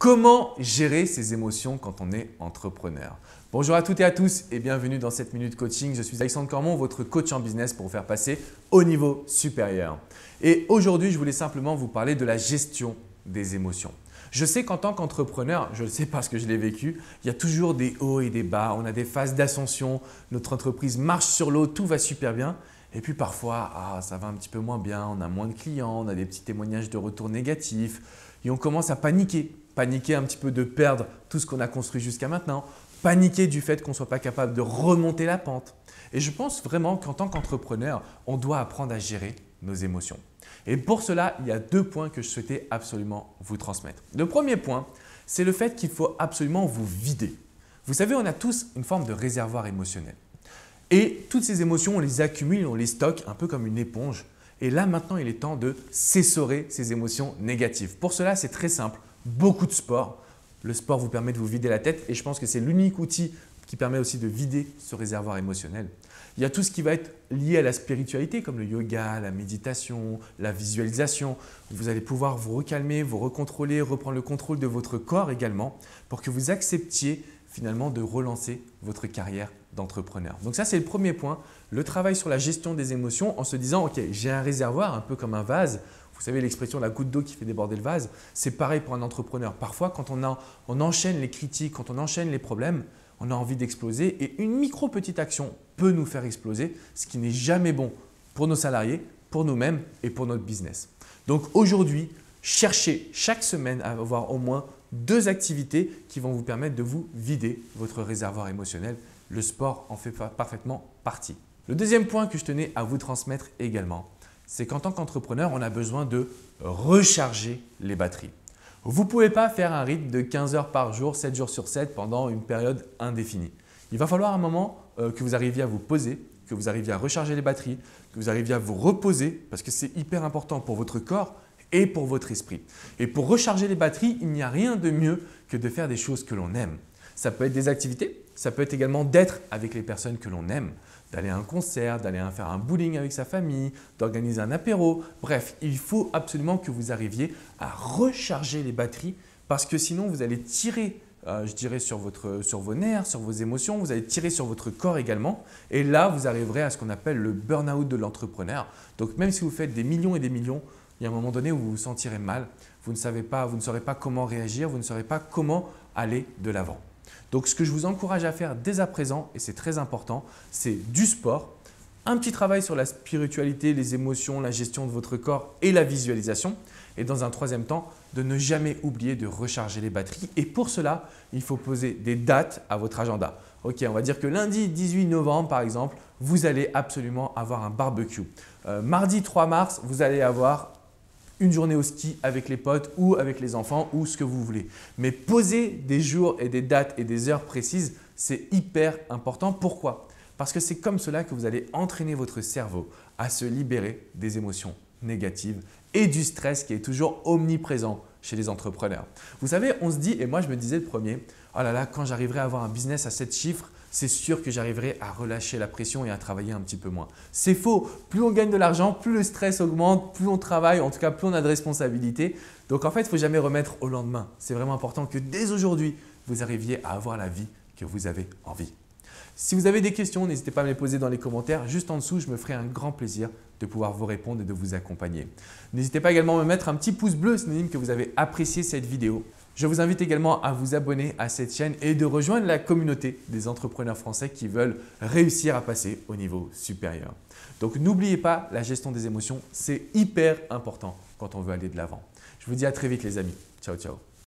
Comment gérer ses émotions quand on est entrepreneur? Bonjour à toutes et à tous et bienvenue dans cette minute coaching. Je suis Alexandre Cormon, votre coach en business pour vous faire passer au niveau supérieur. Et aujourd'hui, je voulais simplement vous parler de la gestion des émotions. Je sais qu'en tant qu'entrepreneur, je le sais parce que je l'ai vécu, il y a toujours des hauts et des bas. On a des phases d'ascension, notre entreprise marche sur l'eau, tout va super bien. Et puis parfois, ça va un petit peu moins bien, on a moins de clients, on a des petits témoignages de retour négatifs et on commence à paniquer. Paniquer un petit peu de perdre tout ce qu'on a construit jusqu'à maintenant, paniquer du fait qu'on ne soit pas capable de remonter la pente. Et je pense vraiment qu'en tant qu'entrepreneur, on doit apprendre à gérer nos émotions. Et pour cela, il y a deux points que je souhaitais absolument vous transmettre. Le premier point, c'est le fait qu'il faut absolument vous vider. Vous savez, on a tous une forme de réservoir émotionnel. Et toutes ces émotions, on les accumule, on les stocke un peu comme une éponge. Et là, maintenant, il est temps de s'essorer ces émotions négatives. Pour cela, c'est très simple. Beaucoup de sport. Le sport vous permet de vous vider la tête et je pense que c'est l'unique outil qui permet aussi de vider ce réservoir émotionnel. Il y a tout ce qui va être lié à la spiritualité comme le yoga, la méditation, la visualisation. Vous allez pouvoir vous recalmer, vous recontrôler, reprendre le contrôle de votre corps également pour que vous acceptiez finalement de relancer votre carrière d'entrepreneur. Donc ça, c'est le premier point, le travail sur la gestion des émotions en se disant « Ok, j'ai un réservoir un peu comme un vase ». Vous savez l'expression « la goutte d'eau qui fait déborder le vase », c'est pareil pour un entrepreneur. Parfois, quand on enchaîne les critiques, quand on enchaîne les problèmes, on a envie d'exploser et une petite action peut nous faire exploser, ce qui n'est jamais bon pour nos salariés, pour nous-mêmes et pour notre business. Donc aujourd'hui, cherchez chaque semaine à avoir au moins 2 activités qui vont vous permettre de vous vider votre réservoir émotionnel. Le sport en fait parfaitement partie. Le deuxième point que je tenais à vous transmettre également, c'est qu'en tant qu'entrepreneur, on a besoin de recharger les batteries. Vous ne pouvez pas faire un rythme de 15 heures par jour, 7 jours sur 7 pendant une période indéfinie. Il va falloir un moment que vous arriviez à vous poser, que vous arriviez à recharger les batteries, que vous arriviez à vous reposer parce que c'est hyper important pour votre corps et pour votre esprit. Et pour recharger les batteries, il n'y a rien de mieux que de faire des choses que l'on aime. Ça peut être des activités, ça peut être également d'être avec les personnes que l'on aime, d'aller à un concert, d'aller faire un bowling avec sa famille, d'organiser un apéro. Bref, il faut absolument que vous arriviez à recharger les batteries parce que sinon vous allez tirer je dirais sur vos nerfs, sur vos émotions, vous allez tirer sur votre corps également et là vous arriverez à ce qu'on appelle le burn-out de l'entrepreneur. Donc même si vous faites des millions et des millions, il y a un moment donné où vous vous sentirez mal, vous ne saurez pas comment réagir, vous ne saurez pas comment aller de l'avant. Donc ce que je vous encourage à faire dès à présent, et c'est très important, c'est du sport, un petit travail sur la spiritualité, les émotions, la gestion de votre corps et la visualisation. Et dans un troisième temps, de ne jamais oublier de recharger les batteries. Et pour cela, il faut poser des dates à votre agenda. Ok, on va dire que lundi 18 novembre, par exemple, vous allez absolument avoir un barbecue. Mardi 3 mars, vous allez avoir une journée au ski avec les potes ou avec les enfants ou ce que vous voulez. Mais poser des jours et des dates et des heures précises, c'est hyper important. Pourquoi? Parce que c'est comme cela que vous allez entraîner votre cerveau à se libérer des émotions négatives et du stress qui est toujours omniprésent chez les entrepreneurs. Vous savez, on se dit, et moi je me disais le premier, oh là là, quand j'arriverai à avoir un business à 7 chiffres, c'est sûr que j'arriverai à relâcher la pression et à travailler un petit peu moins. C'est faux. Plus on gagne de l'argent, plus le stress augmente, plus on travaille, en tout cas plus on a de responsabilités. Donc en fait, il ne faut jamais remettre au lendemain. C'est vraiment important que dès aujourd'hui, vous arriviez à avoir la vie que vous avez envie. Si vous avez des questions, n'hésitez pas à me les poser dans les commentaires. Juste en dessous, je me ferai un grand plaisir de pouvoir vous répondre et de vous accompagner. N'hésitez pas également à me mettre un petit pouce bleu synonyme que vous avez apprécié cette vidéo. Je vous invite également à vous abonner à cette chaîne et de rejoindre la communauté des entrepreneurs français qui veulent réussir à passer au niveau supérieur. Donc n'oubliez pas, la gestion des émotions, c'est hyper important quand on veut aller de l'avant. Je vous dis à très vite les amis. Ciao, ciao.